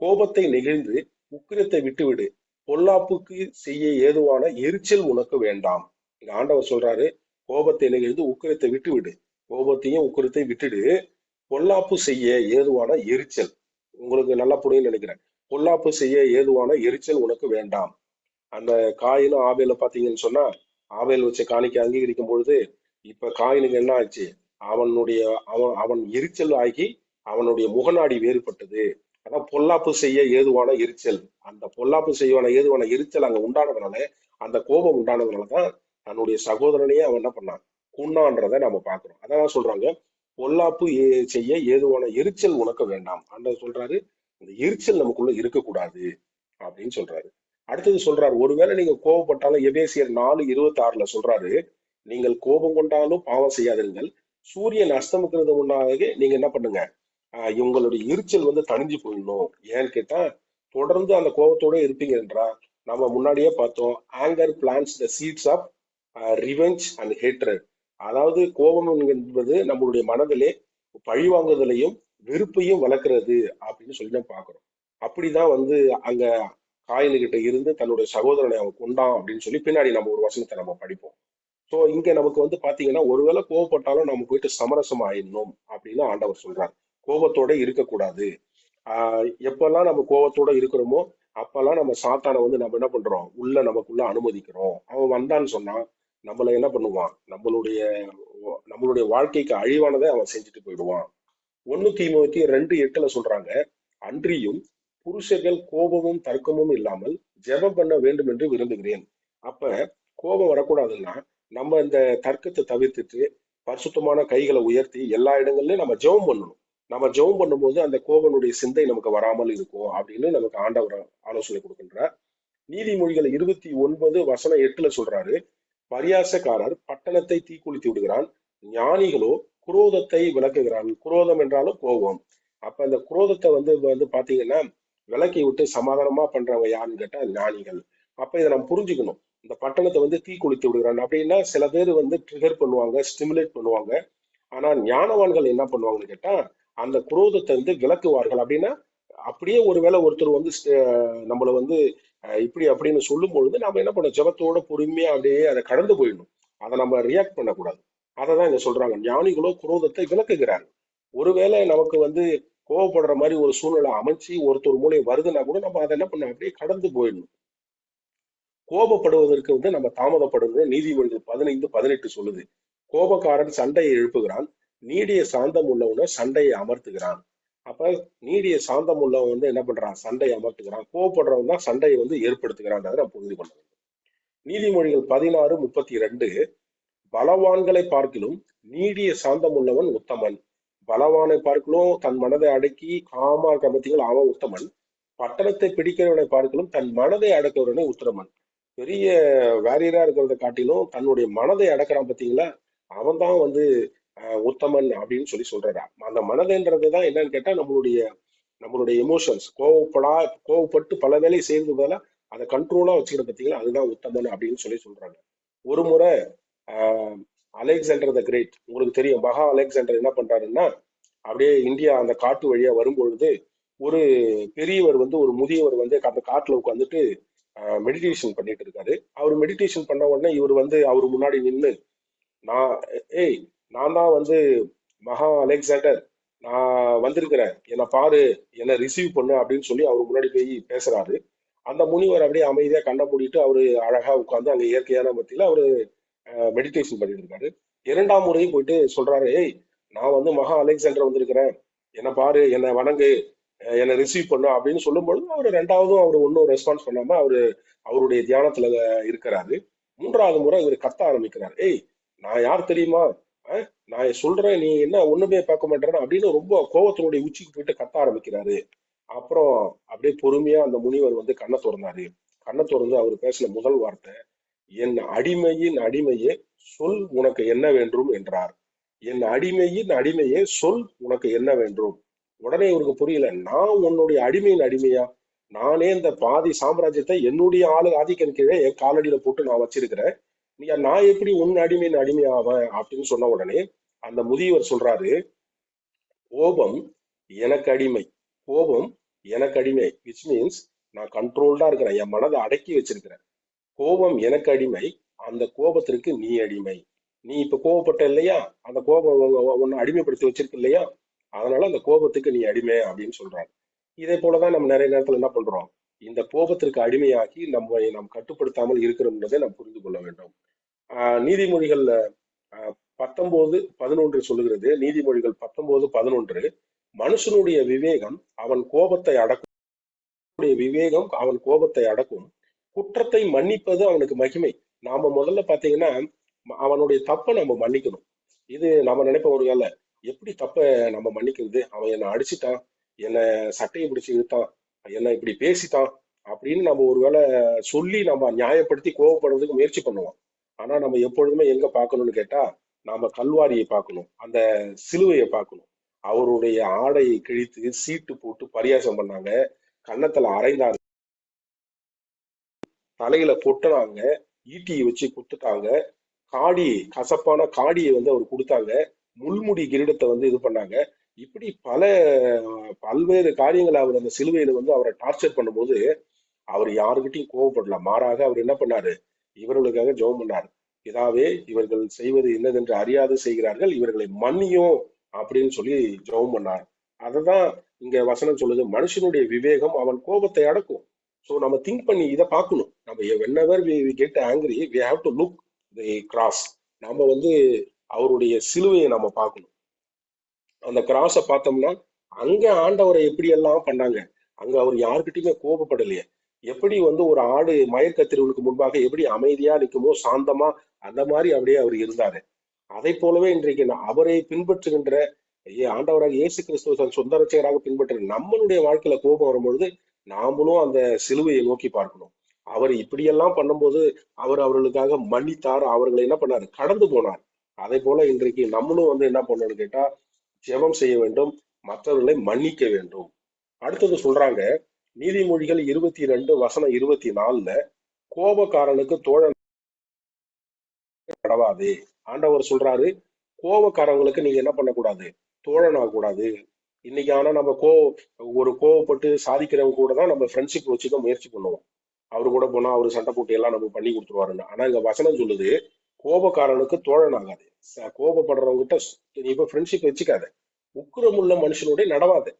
கோபத்தை நெகிழ்ந்து உக்கிரத்தை விட்டுவிடு, பொல்லாப்புக்கு செய்ய ஏதுவான எரிச்சல் உனக்கு வேண்டாம். இங்க ஆண்டவர் சொல்றாரு, கோபத்தை நெகிழ்ந்து உக்கிரத்தை விட்டுவிடு, கோபத்தையும் உக்கிரத்தை விட்டுடு, பொல்லாப்பு செய்ய ஏதுவான எரிச்சல். உங்களுக்கு நல்லா புரியும் நினைக்கிறேன். பொல்லாப்பு செய்ய ஏதுவான எரிச்சல் உனக்கு வேண்டாம். அந்த காயினும் ஆபேல பாத்தீங்கன்னு சொன்னா, ஆபேல் வச்ச காணிக்கை அங்கீகரிக்கும் பொழுது இப்ப காயினுக்கு என்ன ஆச்சு? அவனுடைய அவன் அவன் எரிச்சல் ஆகி அவனுடைய முகநாடி வேறுபட்டது. அதான் பொல்லாப்பு செய்ய ஏதுவான எரிச்சல். அந்த பொல்லாப்பு செய்வான ஏதுவான எரிச்சல் அங்க உண்டானதுனால, அந்த கோபம் உண்டானதுனாலதான் தன்னுடைய சகோதரனையே அவன் என்ன பண்ணான்? கொன்னான்றதை நம்ம பாக்குறோம். அதான் சொல்றாங்க, பொல்லாப்பு செய்ய ஏதுவான எரிச்சல் உனக்கு வேண்டாம். ஆண்டவர் சொல்றாரு, அந்த எரிச்சல் நமக்குள்ள இருக்கக்கூடாது அப்படின்னு சொல்றாரு. அடுத்தது சொல்றாரு, ஒருவேளை நீங்க கோபப்பட்டாலும் எபேசியர் 4:26 சொல்றாரு, நீங்கள் கோபம் கொண்டாலும் பாவம் செய்யாதீர்கள், சூரியன் அஸ்தமிக்கிறது முன்னாக நீங்க என்ன பண்ணுங்க, இவங்களுடைய எரிச்சல் வந்து தணிஞ்சு போயிடணும். ஏன்னு கேட்டா தொடர்ந்து அந்த கோபத்தோட இருப்பீங்க என்றா, நம்ம முன்னாடியே பார்த்தோம், anger plants the seeds of revenge and hatred. அதாவது கோபம் என்பது நம்மளுடைய மனதிலே பழிவாங்குதலையும் வெறுப்பையும் வளர்க்கிறது அப்படின்னு சொல்லி நம்ம பார்க்கிறோம். அப்படிதான் வந்து அங்க காயினுகிட்ட இருந்து தன்னுடைய சகோதரனை அவன் கொண்டான் அப்படின்னு சொல்லி பின்னாடி நம்ம ஒரு வசனத்தை நம்ம படிப்போம். சோ இங்க நமக்கு வந்து பாத்தீங்கன்னா, ஒருவேளை கோவப்பட்டாலும் நம்ம போயிட்டு சமரசம் ஆயிடணும் அப்படின்னு ஆண்டவர் சொல்றார். கோபத்தோட இருக்கக்கூடாது. எப்பெல்லாம் நம்ம கோபத்தோட இருக்கிறோமோ அப்பெல்லாம் நம்ம சாத்தானை வந்து நம்ம என்ன பண்றோம், நமக்குள்ள அனுமதிக்கிறோம். அவன் வந்தான்னு சொன்னா நம்மள என்ன பண்ணுவான், நம்மளுடைய வாழ்க்கைக்கு அழிவானதை அவன் செஞ்சுட்டு போயிடுவான். 1 தீமோத்தேயு 2:8 சொல்றாங்க, அன்றியும் புருஷர்கள் கோபமும் தர்க்கமும் இல்லாமல் ஜெபம் பண்ண வேண்டும் என்று விரும்புகிறேன். அப்ப கோபம் வரக்கூடாதுன்னா நம்ம இந்த தர்க்கத்தை தவிர்த்துட்டு பரிசுத்தமான கைகளை உயர்த்தி எல்லா இடங்கள்லயும் நம்ம ஜெபம் பண்ணணும். நம்ம ஜெபம் பண்ணும்போது அந்த கோபனுடைய சிந்தை நமக்கு வராமல் இருக்கும் அப்படின்னு நமக்கு ஆண்டவர் ஆலோசனை கொடுக்கின்றார். நீதிமொழிகள் 29:8 சொல்றாரு, பரியாசக்காரர் பட்டணத்தை தீக்குளித்து விடுகிறான், ஞானிகளோ குரோதத்தை விளக்குகிறான். குரோதம் என்றாலும் கோபம். அப்ப அந்த குரோதத்தை வந்து வந்து பாத்தீங்கன்னா விலக்கி விட்டு சமாதானமா பண்றவங்க யாருன்னு கேட்டா ஞானிகள். அப்ப இதை நம்ம புரிஞ்சுக்கணும். இந்த பட்டணத்தை வந்து தீ குளித்து விடுகிறான் அப்படின்னா சில பேர் வந்து ட்ரிகர் பண்ணுவாங்க, ஸ்டிமுலேட் பண்ணுவாங்க. ஆனா ஞானவான்கள் என்ன பண்ணுவாங்கன்னு கேட்டா அந்த குரோதத்தை வந்து விளக்குவார்கள். அப்படின்னா அப்படியே ஒருவேளை ஒருத்தர் வந்து நம்மள வந்து இப்படி அப்படின்னு சொல்லும் பொழுது நம்ம என்ன பண்ண, ஜெபத்தோட பொறுமையா அப்படியே அதை கடந்து போயிடணும். அதை நம்ம ரியாக்ட் பண்ணக்கூடாது. அததான் இங்க சொல்றாங்க, ஞானிகளோ குரோதத்தை விளக்குகிறாங்க. ஒருவேளை நமக்கு வந்து கோவப்படுற மாதிரி ஒரு சூழ்நிலை அமைச்சு ஒருத்தர் மூலியம் வருதுன்னா கூட நம்ம அதை என்ன பண்ண, அப்படியே கடந்து போயிடணும். கோபப்படுவதற்கு வந்து நம்ம தாமதப்படணும். நீதிமொழிகள் 15:18 சொல்லுது, கோபக்காரன் சண்டையை எழுப்புகிறான், நீடிய சாந்தம் உள்ளவன சண்டையை அமர்த்துகிறான். அப்ப நீடிய சாந்தம் உள்ளவன் வந்து என்ன பண்றான், சண்டையை அமர்த்துகிறான். கோபப்படுறவன் தான் சண்டையை வந்து ஏற்படுத்துகிறான். நம்ம புரிந்து கொள்ள வேண்டும். நீதிமொழிகள் 16:32, பலவான்களை பார்க்கிலும் நீடிய சாந்தம் உள்ளவன் உத்தமன். பலவானை பார்க்கலும் தன் மனதை அடக்கி காமா கமத்திகள் அவன் உத்தமன். பட்டணத்தை பிடிக்கிறவனை பார்க்கலும் தன் மனதை அடக்கிறவனே உத்தமன். பெரிய வேரியரா இருக்கிறத காட்டிலும் தன்னுடைய மனதை அடக்கிறான் பார்த்தீங்களா, அவன் தான் வந்து உத்தமன் அப்படின்னு சொல்லி சொல்றாரா. அந்த மனதுன்றதுதான் என்னன்னு கேட்டா நம்மளுடைய நம்மளுடைய எமோஷன்ஸ். கோவப்பட்டு பல வேலை செய்யறது போல அதை கண்ட்ரோலா வச்சுக்கிற பார்த்தீங்களா, அதுதான் உத்தமன் அப்படின்னு சொல்லி சொல்றாங்க. ஒரு முறை ஆஹ் அலெக்சாண்டர் த கிரேட், உங்களுக்கு தெரியும், மகா அலெக்சாண்டர் என்ன பண்றாருன்னா, அப்படியே இந்தியா அந்த காட்டு வழியா வரும்பொழுது ஒரு பெரியவர் வந்து ஒரு முதியவர் வந்து அந்த காட்டுல உட்காந்துட்டு மெடிடேஷன் பண்ணிட்டு இருக்காரு. அவர் மெடிடேஷன் பண்ண உடனே இவர் வந்து அவர் முன்னாடி நின்று, நான் ஏய் நான் தான் வந்து மகா அலெக்சாண்டர், நான் வந்திருக்கிறேன், என்னை பாரு, என்னை ரிசீவ் பண்ணு அப்படின்னு சொல்லி அவர் முன்னாடி போய் பேசுறாரு. அந்த முனிவர் அப்படியே அமைதியா கண்ணை மூடிட்டு அவரு அழகா உட்கார்ந்து அங்க இயற்கையான மத்தியில அவரு மெடிடேஷன் பண்ணிட்டு இருக்காரு. 2ஆம் முறையும் போயிட்டு சொல்றாரு, ஏய் நான் வந்து மகா அலெக்சாண்டர் வந்திருக்கிறேன், என்னை பாரு, என்னை வணங்கு, என்னை ரிசீவ் பண்ணு அப்படின்னு சொல்லும் பொழுது அவரு 2ஆவதும் அவரு ஒன்றும் ரெஸ்பான்ஸ் பண்ணாம அவருடைய தியானத்துல இருக்கிறாரு. 3ஆவது முறை இவர் கத்த ஆரம்பிக்கிறார், ஏய் நான் யார் தெரியுமா, நான் சொல்றேன், நீ என்ன ஒண்ணுமே பார்க்க மாட்டேற அப்படின்னு ரொம்ப கோவத்தினுடைய உச்சிக்கு போயிட்டு கத்த ஆரம்பிக்கிறாரு. அப்புறம் அப்படியே பொறுமையா அந்த முனிவர் வந்து கண்ணை திறந்தாரு. கண்ணை திறந்து அவர் பேசின முதல் வார்த்தை, என் அடிமையின் அடிமையே சொல் உனக்கு என்ன வேண்டும் என்றார். என் அடிமையின் அடிமையே சொல் உனக்கு என்ன வேண்டும். உடனே இவருக்கு புரியல, நான் உன்னுடைய அடிமையின் அடிமையா, நானே இந்த பாதி சாம்ராஜ்யத்தை என்னுடைய ஆளு ஆதிக்கம் கீழே என் காலடியில போட்டு நான் வச்சிருக்கிறேன், நான் எப்படி உன் அடிமையின் அடிமையாவேன் அப்படின்னு சொன்ன உடனே அந்த முதியவர் சொல்றாரு, கோபம் எனக்கு அடிமை, கோபம் எனக்கு அடிமை, விச் மீன்ஸ் நான் கண்ட்ரோல்டா இருக்கிறேன், என் மனதை அடக்கி வச்சிருக்கிறேன். கோபம் எனக்கு அடிமை, அந்த கோபத்திற்கு நீ அடிமை. நீ இப்ப கோபப்பட்ட இல்லையா, அந்த கோபம் உன்னை அடிமைப்படுத்தி வச்சிருக்கு இல்லையா, அதனால அந்த கோபத்துக்கு நீ அடிமை அப்படின்னு சொல்றாங்க. இதே போலதான் நம்ம நிறைய நேரத்துல என்ன பண்றோம், இந்த கோபத்திற்கு அடிமையாகி நம்மை நாம் கட்டுப்படுத்தாமல் இருக்கிறோம் என்பதை நாம் புரிந்து கொள்ள வேண்டும். நீதிமொழிகள் 19:11 சொல்லுகிறது. நீதிமொழிகள் 19:11, மனுஷனுடைய விவேகம் அவன் கோபத்தை அடக்கும், அவன் கோபத்தை அடக்கும், குற்றத்தை மன்னிப்பது அவனுக்கு மகிமை. நாம முதல்ல பாத்தீங்கன்னா அவனுடைய தப்பை நம்ம மன்னிக்கணும். இது நம்ம நினைப்போம், ஒரு வேலை எப்படி தப்ப நம்ம மன்னிக்கிறது, அவன் என்னை அடிச்சுட்டான், என்னை சட்டையை பிடிச்சு இழுத்தான், என்ன இப்படி பேசிட்டான் அப்படின்னு நம்ம ஒருவேளை சொல்லி நம்ம நியாயப்படுத்தி கோவப்படுறதுக்கு முயற்சி பண்ணுவோம். ஆனா நம்ம எப்பொழுதுமே எங்க பார்க்கணும்னு கேட்டா, நாம கல்வாரியை பார்க்கணும், அந்த சிலுவையை பார்க்கணும். அவருடைய ஆடையை கிழித்து சீட்டு போட்டு பரியாசம் பண்ணாங்க, கன்னத்துல அரைந்தாங்க, தலையில கொட்டினாங்க, ஈட்டியை வச்சு குத்துட்டாங்க, கசப்பான காடியை வந்து அவர் கொடுத்தாங்க, முள்முடி கிரீடத்தை வந்து இது பண்ணாங்க. இப்படி பல்வேறு காரியங்களை அவர் அந்த சிலுவையில வந்து அவரை டார்ச்சர் பண்ணும்போது அவர் யாருக்கிட்டையும் கோவப்படல. மாறாக அவர் என்ன பண்ணாரு, இவர்களுக்காக ஜெபம் பண்ணாரு. பிதாவே, இவர்கள் செய்வது என்னதென்று அறியாது செய்கிறார்கள், இவர்களை மன்னியும் அப்படின்னு சொல்லி ஜெபம் பண்ணார். அததான் இங்க வசனம் சொல்லுது, மனுஷனுடைய விவேகம் அவன் கோபத்தை அடக்கும். ஸோ நம்ம திங்க் பண்ணி இதை பார்க்கணும். நம்ம whenever we get angry, we have to look the cross. நம்ம வந்து அவருடைய சிலுவையை நம்ம பார்க்கணும். அந்த கிராஸை பார்த்தோம்னா அங்க ஆண்டவரை எப்படி எல்லாம் பண்ணாங்க, அங்க அவர் யாருக்கிட்டையுமே கோபப்படலையே. எப்படி வந்து ஒரு ஆடு மயக்கத்திரிவுக்கு முன்பாக எப்படி அமைதியா நிற்குமோ, சாந்தமா, அந்த மாதிரி அப்படியே அவர் இருந்தாரு. அதை போலவே இன்றைக்கு அவரை பின்பற்றுகின்ற ஆண்டவராக இயேசு கிறிஸ்துவ சொந்த ரட்சகராக பின்பற்ற நம்மளுடைய வாழ்க்கையில கோபம் வரும்பொழுது நாமளும் அந்த சிலுவையை நோக்கி பார்க்கணும். அவர் இப்படியெல்லாம் பண்ணும்போது அவர் அவர்களுக்காக மன்னித்தார், அவர்களை என்ன பண்ணாரு, கடந்து போனார். அதே போல இன்றைக்கு நம்மளும் வந்து என்ன பண்ணணும்னு கேட்டா, ஜெபம் செய்ய வேண்டும், மற்றவர்களை மன்னிக்க வேண்டும். அடுத்தது சொல்றாங்க, நீதிமொழிகள் 22:24, கோபக்காரனுக்கு தோழன் கடவாது. ஆண்டவர் சொல்றாரு, கோபக்காரங்களுக்கு நீங்க என்ன பண்ணக்கூடாது, தோழன் ஆகக்கூடாது. இன்னைக்கு ஆனா நம்ம ஒரு கோவப்பட்டு சாதிக்கிறவங்க கூட தான் நம்ம ஃப்ரெண்ட்ஷிப் வச்சுக்க முயற்சி பண்ணுவோம். அவரு கூட போனா அவரு சண்டை போட்டு எல்லாம் நம்ம பண்ணி கொடுத்துருவாருன்னு. ஆனா இங்க வசனம் சொல்லுது, கோபக்காரனுக்கு தோழன் ஆகாது. கோபப்படுறவங்க கிட்ட நீ இப்ப ஃப்ரெண்ட்ஷிப் வச்சுக்காத, உக்கிரமுள்ள மனுஷனுடைய நடவாது,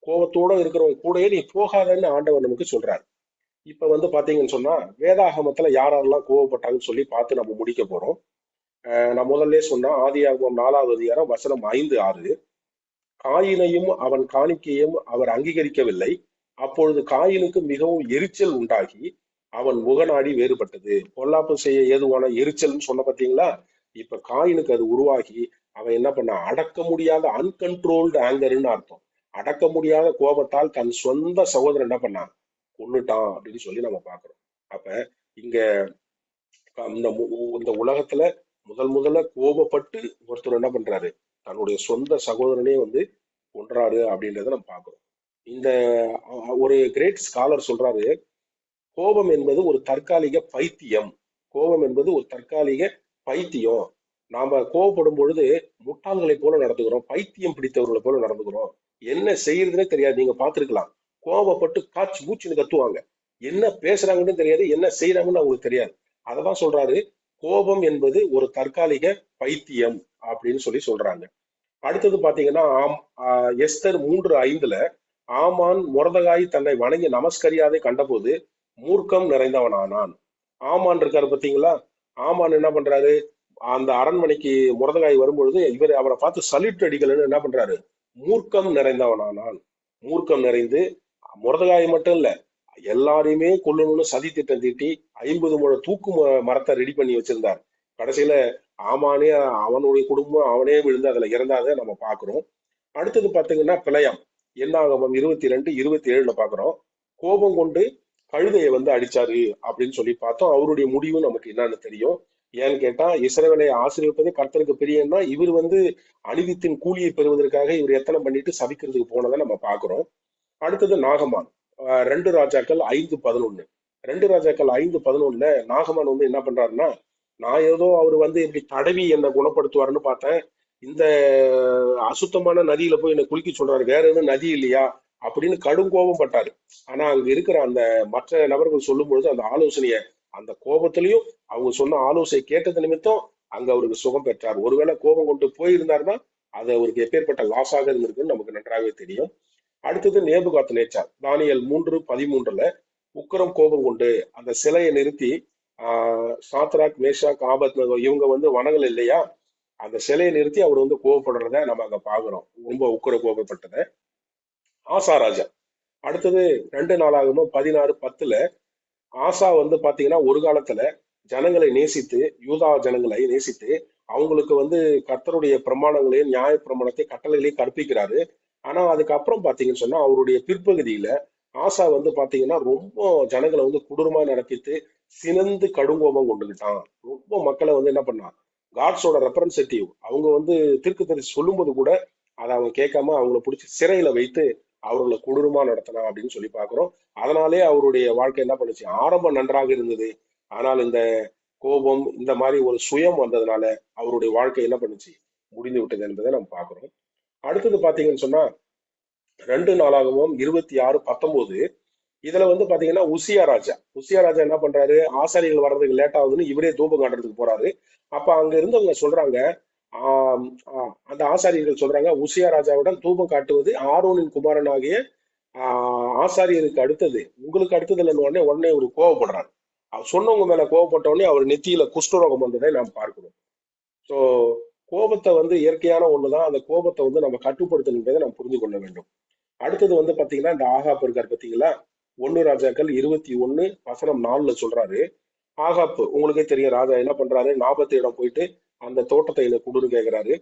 கோபத்தோட இருக்கிறவங்க கூடயே நீ போகாதன்னு ஆண்டவர் நமக்கு சொல்றாரு. இப்ப வந்து பாத்தீங்கன்னு சொன்னா, வேதாகமத்துல யாரெல்லாம் கோவப்பட்டாங்கன்னு சொல்லி பார்த்து நம்ம முடிக்க போறோம். நான் முதல்ல சொன்னா, ஆதியாகமம் 4வது அதிகாரம் வசனம் 5, 6, காயினையும் அவன் காணிக்கையும் அவர் அங்கீகரிக்கவில்லை. அப்பொழுது காயினுக்கு மிகவும் எரிச்சல் உண்டாகி அவன் முகநாடி வேறுபட்டது. பொல்லாப்பு செய்ய ஏதுவான எரிச்சல்னு சொன்ன பாத்தீங்களா, இப்ப காயினுக்கு அது உருவாகி அவன் என்ன பண்ண, அடக்க முடியாத அன்கண்ட்ரோல்டு ஆங்கர்னு அர்த்தம். அடக்க முடியாத கோபத்தால் தன் சொந்த சகோதரன் என்ன பண்ணான், கொன்னுட்டான் அப்படின்னு சொல்லி நம்ம பாக்குறோம். அப்ப இங்க இந்த உலகத்துல முதல்ல கோபப்பட்டு ஒருத்தர் என்ன பண்றாரு, தன்னுடைய சொந்த சகோதரனே வந்து கொன்றாரு அப்படின்றத நம்ம பார்க்கிறோம். இந்த ஒரு கிரேட் ஸ்காலர் சொல்றாரு, கோபம் என்பது ஒரு தற்காலிக பைத்தியம். கோபம் என்பது ஒரு தற்காலிக பைத்தியம். நாம கோபப்படும் பொழுது முட்டாள்களை போல நடந்துக்கிறோம், பைத்தியம் பிடித்தவர்களை போல நடந்துக்கிறோம். என்ன செய்யறதுன்னே தெரியாது. நீங்க பார்த்திருக்கலாம், கோபப்பட்டு காய்ச்சி மூச்சுன்னு கத்துவாங்க, என்ன பேசுறாங்கன்னு தெரியாது, என்ன செய்யறாங்கன்னு அவங்களுக்கு தெரியாது. அததான் சொல்றாரு, கோபம் என்பது ஒரு தற்காலிக பைத்தியம் அப்படின்னு சொல்லி சொல்றாங்க. அடுத்தது பாத்தீங்கன்னா, எஸ்தர் 3:5, ஆமான் மொர்தெகாய் தன்னை வணங்கி நமஸ்கரியாதை கண்டபோது மூர்க்கம் நிறைந்தவனானான். ஆமான் இருக்காரு பாத்தீங்களா, ஆமான் என்ன பண்றாரு, அந்த அரண்மனைக்கு மொர்தெகாய் வரும்பொழுது இவர் அவரை பார்த்து சல்யூட் அடிக்கலன்னு என்ன பண்றாரு, மூர்க்கம் நிறைந்தவனானான். மூர்க்கம் நிறைந்து மொர்தெகாய் மட்டும் இல்ல, எல்லாரையுமே கொல்லணும்னு சதி திட்டம் தீட்டி 50 முழ தூக்கு மரத்தை ரெடி பண்ணி வச்சிருந்தார். கடைசியில ஆமானே, அவனுடைய குடும்பம் அவனே விழுந்து அதுல இறந்தாத நம்ம பாக்குறோம். அடுத்தது பாத்தீங்கன்னா பிழையாம், என்னாகமம் 22:27 பாக்குறோம், கோபம் கொண்டு கழுதையை வந்து அடிச்சாரு அப்படின்னு சொல்லி பார்த்தோம். அவருடைய முடிவு நமக்கு என்னன்னு தெரியும். ஏன்னு கேட்டா, இஸ்ரவேலை ஆசீர்வதிப்பதே கர்த்தருக்கு பிரியம்னா, இவர் வந்து அநீதித்தின் கூலியை பெறுவதற்காக இவர் எத்தனை பண்ணிட்டு சபிக்கிறதுக்கு போனதை நம்ம பாக்குறோம். அடுத்தது நாகமான், 2 ராஜாக்கள் 5:11. 2 ராஜாக்கள் 5:11 நாகமான் வந்து என்ன பண்றாருன்னா, நான் ஏதோ அவர் வந்து இப்படி தடவி என்னை குணப்படுத்துவாருன்னு பார்த்தேன், இந்த அசுத்தமான நதியில போய் என்னை குளிக்க சொல்றாரு, வேற எதுவும் நதி இல்லையா அப்படின்னு கடும் கோபம் பட்டாரு. ஆனா அங்க இருக்கிற அந்த மற்ற நபர்கள் சொல்லும் பொழுது அந்த ஆலோசனைய, அந்த கோபத்திலையும் அவங்க சொன்ன ஆலோசனை கேட்டது நிமித்தம் அங்க அவருக்கு சுகம் பெற்றார். ஒருவேளை கோபம் கொண்டு போயிருந்தாருன்னா அது அவருக்கு எப்பேற்பட்ட லாஸாக இருந்திருக்குன்னு நமக்கு நன்றாகவே தெரியும். அடுத்தது நேபுகாத் நேச்சார், தானியல் 3:13 உக்கிரம் கோபம் கொண்டு அந்த சிலையை நிறுத்தி சாத்ராக் மேஷாக் ஆபத்நேகோ இவங்க வந்து வணங்கல் இல்லையா, அந்த சிலையை நிறுத்தி அவர் வந்து கோவப்படுறத நம்ம அங்க பாக்குறோம், ரொம்ப உக்கிர கோபப்பட்டத. ஆசா ராஜா, அடுத்தது 2 16:10 ஆசா வந்து பாத்தீங்கன்னா ஒரு காலத்துல ஜனங்களை நேசித்து, யூதா ஜனங்களை நேசித்து அவங்களுக்கு வந்து கர்த்தருடைய பிரமாணங்களையும் நியாய பிரமாணத்தை கட்டளைகளையும் கற்பிக்கிறாரு. ஆனா அதுக்கப்புறம் பாத்தீங்கன்னு சொன்னா அவருடைய பிற்பகுதியில ஆசா வந்து பாத்தீங்கன்னா ரொம்ப ஜனங்களை வந்து கொடூரமா நடப்பித்து சினந்து கடுங்கோபம் கொண்டுகிட்டான். ரொம்ப மக்களை வந்து என்ன பண்ணான், காட்ஸோட ரெப்ரசன்டேட்டிவ் அவங்க வந்து தீர்க்கதரிசி சொல்லும்போது கூட அதை அவங்க கேட்காம அவங்கள பிடிச்சி சிறையில வைத்து அவர்களை கொடூரமா நடத்தினான் அப்படின்னு சொல்லி பாக்குறோம். அதனாலே அவருடைய வாழ்க்கை என்ன பண்ணுச்சு, ஆரம்பம் நன்றாக இருந்தது. ஆனால் இந்த கோபம் இந்த மாதிரி ஒரு சுயம் வந்ததுனால அவருடைய வாழ்க்கை என்ன பண்ணுச்சு, முடிந்து விட்டது என்பதை நம்ம பார்க்கிறோம். அடுத்தது பாத்தீங்கன்னு சொன்னா 2 நாளாகமம் 26:19 இதுல வந்து பாத்தீங்கன்னா உசியா ராஜா என்ன பண்றாரு, ஆசாரிகள் வர்றதுக்கு லேட் ஆகுதுன்னு இவரே தூபம் காட்டுறதுக்கு போறாரு. அப்ப அங்க இருந்தவங்க சொல்றாங்க, ஆஹ் அந்த ஆசாரியர்கள் சொல்றாங்க, உசியா ராஜாவுடன் தூபம் காட்டுவது ஆரோனின் குமாரனாகிய ஆசாரியருக்கு அடுத்தது, உங்களுக்கு அடுத்தது இல்லைன்னு உடனே உடனே ஒரு கோவப்படுறாரு. அவர் சொன்னவங்க மேல கோவப்பட்ட உடனே அவர் நெத்தியில குஷ்டரோகம் வந்ததை நாம் பார்க்கிறோம். சோ கோபத்தை வந்து இயற்கையான ஒண்ணுதான், அந்த கோபத்தை வந்து நம்ம கட்டுப்படுத்தணுன்றதை நம்ம புரிந்து கொள்ள வேண்டும். அடுத்தது வந்து பாத்தீங்கன்னா இந்த ஆகாப் இருக்கார் பாத்தீங்களா, 1 ராஜாக்கள் 21:4 சொல்றாரு. ஆகாப் உங்களுக்கே தெரியும், ராஜா என்ன பண்றாரு, நாபத்திடம் போயிட்டு அந்த தோட்டத்தை எனக்கு கொடுன்னு கேக்குறாரு.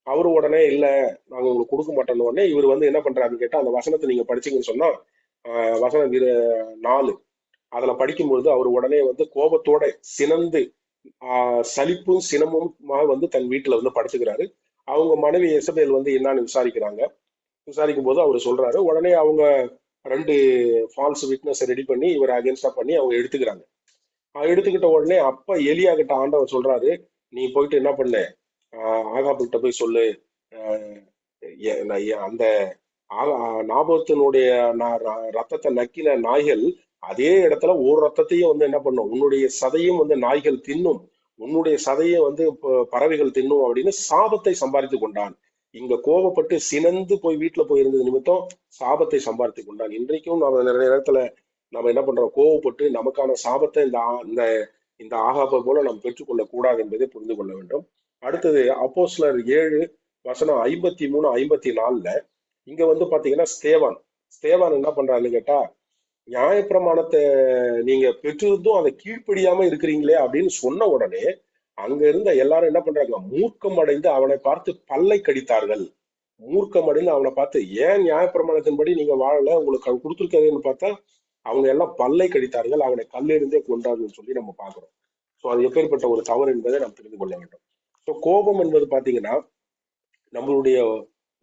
அவரு உடனே இல்ல நாங்க உங்களுக்கு கொடுக்க மாட்டோம்னு உடனே இவர் வந்து என்ன பண்றாருன்னு கேட்டா, அந்த வசனத்தை நீங்க படிச்சீங்கன்னு சொன்னா வசனம் 4 அதுல படிக்கும்பொழுது அவர் உடனே வந்து கோபத்தோட சினந்து சலிப்பும் சினமும் வந்து தன் வீட்டுல வந்து படுத்துக்கிறாரு. அவங்க மனைவி எசபேல் வந்து என்னன்னு விசாரிக்கிறாங்க. விசாரிக்கும் போது அவர் சொல்றாரு. உடனே அவங்க 2 ஃபால்ஸ் விட்னஸ் ரெடி பண்ணி இவர் அகேன்ஸ்டா பண்ணி அவங்க எடுத்துக்கிறாங்க. எடுத்துக்கிட்ட உடனே அப்ப எலியா கிட்ட ஆண்டவர் சொல்றாரு, நீ போயிட்டு என்ன பண்ண, ஆகாபிட்ட போய் சொல்லு, அந்த நாபோத்தினுடைய ரத்தத்தை நக்கின நாய்கள் அதே இடத்துல ஒரு ரத்தத்தையும் வந்து என்ன பண்ணும், உன்னுடைய சதையும் வந்து நாய்கள் தின்னும், உன்னுடைய சதையை வந்து பறவைகள் தின்னும் அப்படின்னு சாபத்தை சம்பாதித்து கொண்டான். இங்க கோபப்பட்டு சினந்து போய் வீட்டுல போய் இருந்தது நிமித்தம் சாபத்தை சம்பாதித்து கொண்டான். இன்றைக்கும் நம்ம நிறைய நேரத்துல நம்ம என்ன பண்றோம், கோவப்பட்டு நமக்கான சாபத்தை இந்த இந்த ஆகாபை போல நாம் பெற்றுக்கொள்ள கூடாது என்பதை புரிந்து கொள்ள வேண்டும். அடுத்தது அப்போஸ்தலர் 7:53-54 இங்க வந்து பாத்தீங்கன்னா ஸ்தேவான் என்ன பண்றாருன்னு கேட்டா, நியாயப்பிரமாணத்தை நீங்க பெற்றிருந்தும் அதை கீழ்ப்படியாம இருக்கிறீங்களே அப்படின்னு சொன்ன உடனே அங்க இருந்த எல்லாரும் என்ன பண்றாங்க, மூர்க்கம் அடைந்து அவனை பார்த்து பல்லை கடித்தார்கள். மூர்க்கம் அடைந்து அவனை பார்த்து, ஏன் நியாயப்பிரமாணத்தின்படி நீங்க வாழல, உங்களுக்கு கொடுத்துருக்காதுன்னு பார்த்தா அவங்க எல்லாம் பல்லை கடித்தார்கள், அவனை கல்லெறிந்தே கொண்டார்கள் சொல்லி நம்ம பாக்குறோம். சோ அது எப்பேற்பட்ட ஒரு தவறு என்பதை நாம் தெரிந்து கொள்ள வேண்டும். ஸோ கோபம் என்பது பாத்தீங்கன்னா நம்மளுடைய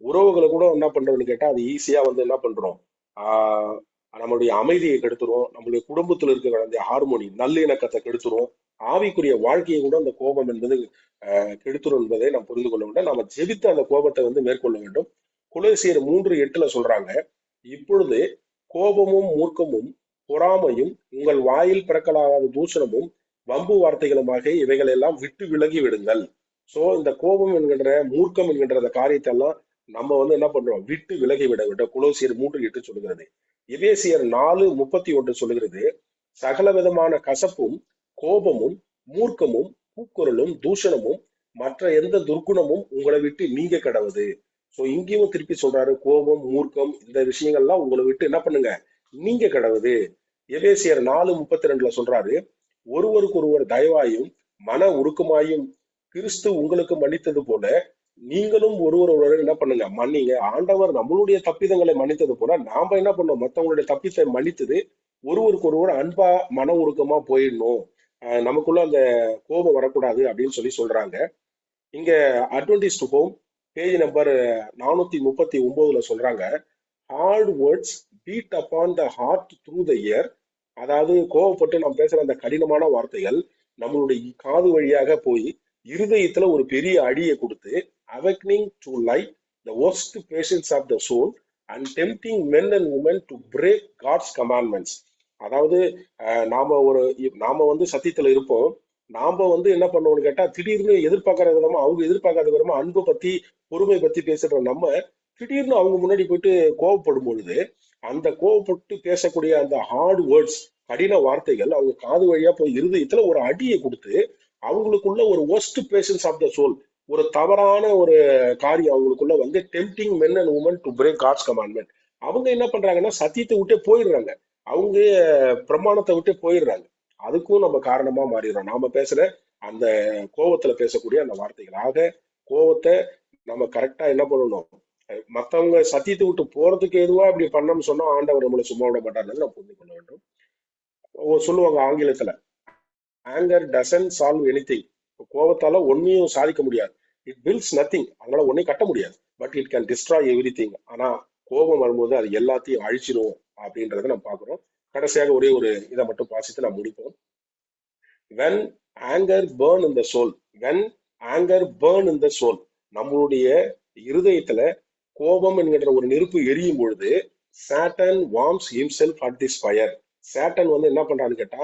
உறவுகளை கூட என்ன பண்றதுன்னு கேட்டா அது ஈஸியா வந்து என்ன பண்றோம், நம்மளுடைய அமைதியை கெடுத்துரும், நம்மளுடைய குடும்பத்துல இருக்கிற அந்த ஹார்மோனி நல்லிணக்கத்தை கெடுத்துரும், ஆவிக்குரிய வாழ்க்கையை கூட அந்த கோபம் என்பது கெடுத்துரும் என்பதை நாம் புரிந்து கொள்ள வேண்டும். நம்ம ஜெபித்து அந்த கோபத்தை வந்து மேற்கொள்ள வேண்டும். கொலோசியர் 3:8 சொல்றாங்க, இப்பொழுது கோபமும் மூர்க்கமும் பொறாமையும் உங்கள் வாயில் பிறக்கலாகாத தூஷணமும் வம்பு வார்த்தைகளுமாக இவைகள் எல்லாம் விட்டு விலகி விடுங்கள். சோ இந்த கோபம் என்கின்ற மூர்க்கம் என்கின்ற அந்த காரியத்தை எல்லாம் நம்ம வந்து என்ன பண்றோம், விட்டு விலகி விட வேண்டும். கொலோசியர் 3:8 சொல்லுகிறது. எபேசியர் 4:31 சொல்லுகிறது, சகல விதமான கசப்பும் கோபமும் மூர்க்கமும் கூக்குரலும் தூஷணமும் மற்ற எந்த துர்க்குணமும் உங்களை விட்டு நீங்க கடவுது. சோ இங்கேயும் திருப்பி சொல்றாரு, கோபம் மூர்க்கம் இந்த விஷயங்கள்லாம் உங்களை விட்டு என்ன பண்ணுங்க, நீங்க கடவுது. எபேசியர் 4:32 சொல்றாரு, ஒருவருக்கு ஒருவர் தயவாயும் மன உருக்கமாயும் கிறிஸ்து உங்களுக்கு மன்னித்தது போல நீங்களும் ஒருவர் என்ன பண்ணுங்க, மன்னிங்க. ஆண்டவர் நம்மளுடைய தப்பிதங்களை மன்னித்தது போல நாம என்ன பண்ணோம், மற்றவங்களுடைய தப்பித்தை மன்னித்தது ஒருவருக்கு ஒருவர் அன்பா மன உருக்கமா போயிடணும், நமக்குள்ள அந்த கோபம் வரக்கூடாது அப்படின்னு சொல்றாங்க. இங்க அட்வென்டிஸ்ட் ஹோம் பேஜ் நம்பர் 439 சொல்றாங்க, hard words beat upon the heart through the ear. அதாவது கோவப்பட்டு நம்ம பேசுற அந்த கடினமான வார்த்தைகள் நம்மளுடைய காது வழியாக போய் இருதயத்துல ஒரு பெரிய அடியை கொடுத்து awakening to light the worst patience of the soul and tempting men and women to break God's commandments. அதாவது நாம வந்து சத்தியத்துல இருப்போம், நாம வந்து என்ன பண்ணுவோம்னு கேட்டா திடீர்னு எதிர்பார்க்காத விதமா அவங்க எதிர்பார்க்காத விதமா அன்பை பத்தி பொறுமை பத்தி பேசுற நம்ம திடீர்னு அவங்க முன்னாடி போயிட்டு கோவப்படும் பொழுது அந்த கோவப்பட்டு பேசக்கூடிய அந்த ஹார்ட் வேர்ட்ஸ், கடின வார்த்தைகள் அவங்க காது வழியா போய் இருதயத்துல ஒரு அடியை கொடுத்து அவங்களுக்குள்ள ஒரு worst passions of the soul, ஒரு தவறான ஒரு காரியம் அவங்களுக்குள்ள வந்து tempting men and women to break God's commandment. அவங்க என்ன பண்றாங்கன்னா சத்தியத்தை விட்டே போயிடுறாங்க, அவங்க பிரமாணத்தை விட்டே போயிடுறாங்க. அதுக்கும் நம்ம காரணமா மாறிடுறோம் நாம பேசுற அந்த கோவத்துல பேசக்கூடிய அந்த வார்த்தைகள். ஆக கோவத்தை நம்ம கரெக்டா என்ன பண்ணணும், மத்தவங்க சத்தியத்தை விட்டு போறதுக்கு எதுவா இப்படி பண்ணோம்னு சொன்னா ஆண்டவர் நம்மளை சும்மா விட மாட்டாருன்னு நம்ம புரிந்து கொள்ள வேண்டும். சொல்லுவாங்க ஆங்கிலத்துல, ஆங்கர் டசன்ட் சால்வ் எனிதிங். கோவத்தால ஒன்னையும் சாதிக்க முடியாது. இட் பில்ட்ஸ் நத்திங், அதனால ஒன்னையும் கட்ட முடியாது. But it can destroy everything. ஆனா கோபம் வரும்போது அது எல்லாத்தையும் அழிச்சிடும் அப்படின்றத நம்ம பாக்குறோம். கடைசியாக ஒரே ஒரு இதை மட்டும் வாசித்து நான் முடிப்போம். when anger burn in the soul, when anger burn in the soul, நம்மளுடைய இருதயத்துல கோபம் என்கின்ற ஒரு நெருப்பு எரியும் பொழுது Satan warms himself at this fire. Satan வந்து என்ன பண்றான்னு கேட்டா,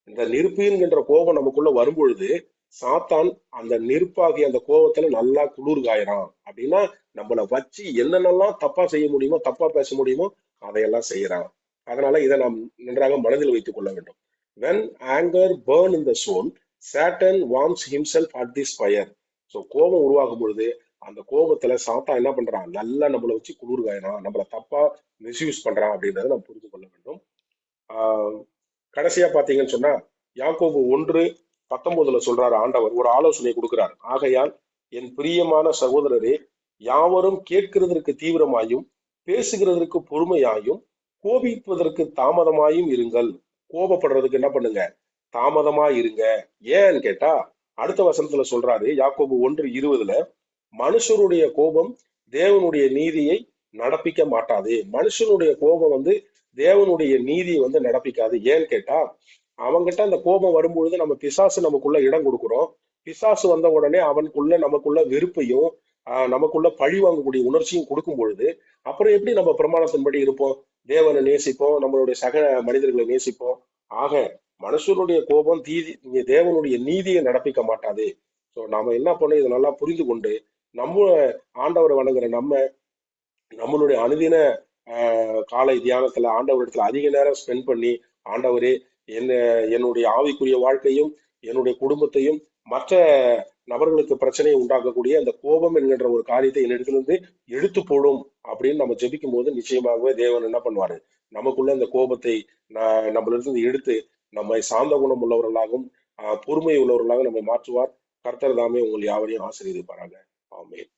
இந்த நெருப்பு என்கின்ற கோபம் நமக்குள்ள வரும்பொழுது சாத்தான் அந்த நெருப்பாகிய அந்த கோபத்துல நல்லா குளிர் காயறான். அப்படின்னா நம்மளை வச்சு என்னென்னலாம் தப்பா செய்ய முடியுமோ, தப்பா பேச முடியுமோ அதையெல்லாம் செய்யறான். அதனால இதை நாம் நன்றாக மனதில் வைத்துக் கொள்ள வேண்டும். when anger burn in the soul, Satan warms himself at this fire. So கோபம் உருவாகும் பொழுது அந்த கோபத்துல சாத்தான் என்ன பண்றான், நல்லா நம்மளை வச்சு குளிர் காயறான், நம்மளை தப்பா மிஸ்யூஸ் பண்றான் அப்படின்றத நம்ம புரிந்து கொள்ள வேண்டும். கடைசியா பாத்தீங்கன்னு சொன்னா யாக்கோபு 1:19 சொல்றாரு, ஆண்டவர் ஒரு ஆலோசனை கொடுக்கிறார். ஆகையால் என் பிரியமான சகோதரரே, யாவரும் கேட்கிறதற்கு தீவிரமாயும் பேசுகிறதற்கு பொறுமையாயும் கோபிப்பதற்கு தாமதமாயும் இருங்கள். கோபப்படுறதுக்கு என்ன பண்ணுங்க, தாமதமா இருங்க. ஏன்னு கேட்டா அடுத்த வசனத்துல சொல்றாரு, யாக்கோபு 1:20, மனுஷருடைய கோபம் தேவனுடைய நீதியை நடப்பிக்க மாட்டாது. மனுஷனுடைய கோபம் வந்து தேவனுடைய நீதியை வந்து நடப்பிக்காது. ஏன்னு கேட்டா அவன்கிட்ட அந்த கோபம் வரும்பொழுது நம்ம பிசாசு நமக்குள்ள இடம் கொடுக்குறோம். பிசாசு வந்த உடனே அவனுக்குள்ள நமக்குள்ள வெறுப்பையும் நமக்குள்ள பழி வாங்கக்கூடிய உணர்ச்சியும் கொடுக்கும் பொழுது அப்புறம் எப்படி நம்ம பிரமாணத்தின்படி இருப்போம், தேவனை நேசிப்போம், நம்மளுடைய சக மனிதர்களை நேசிப்போம். ஆக மனுஷனுடைய கோபம் தேவனுடைய நீதியை நடப்பிக்க மாட்டாது. ஸோ நாம என்ன பண்ணோம், இதை நல்லா புரிந்து கொண்டு நம்ம ஆண்டவரை வணங்குற நம்மளுடைய அனுதின காலை தியானத்துல ஆண்டவரிடத்துல அதிக நேரம் ஸ்பெண்ட் பண்ணி, ஆண்டவரே என்னுடைய ஆவிக்குரிய வாழ்க்கையும் என்னுடைய குடும்பத்தையும் மற்ற நபர்களுக்கு பிரச்சனையை உண்டாக்கக்கூடிய அந்த கோபம் என்கின்ற ஒரு காரியத்தை என்னிடத்திலிருந்து எடுத்து போடும் அப்படின்னு நம்ம ஜெபிக்கும் போது நிச்சயமாகவே தேவன் என்ன பண்ணுவாரு, நமக்குள்ள இந்த கோபத்தை நம்மளிருந்து எடுத்து நம்மை சாந்த குணம் உள்ளவர்களாகவும் பொறுமை உள்ளவர்களாக நம்மை மாற்றுவார். கர்த்தர் தாமே உங்கள் யாவரையும் ஆசீர்வதிப்பாராக. ஆமென்.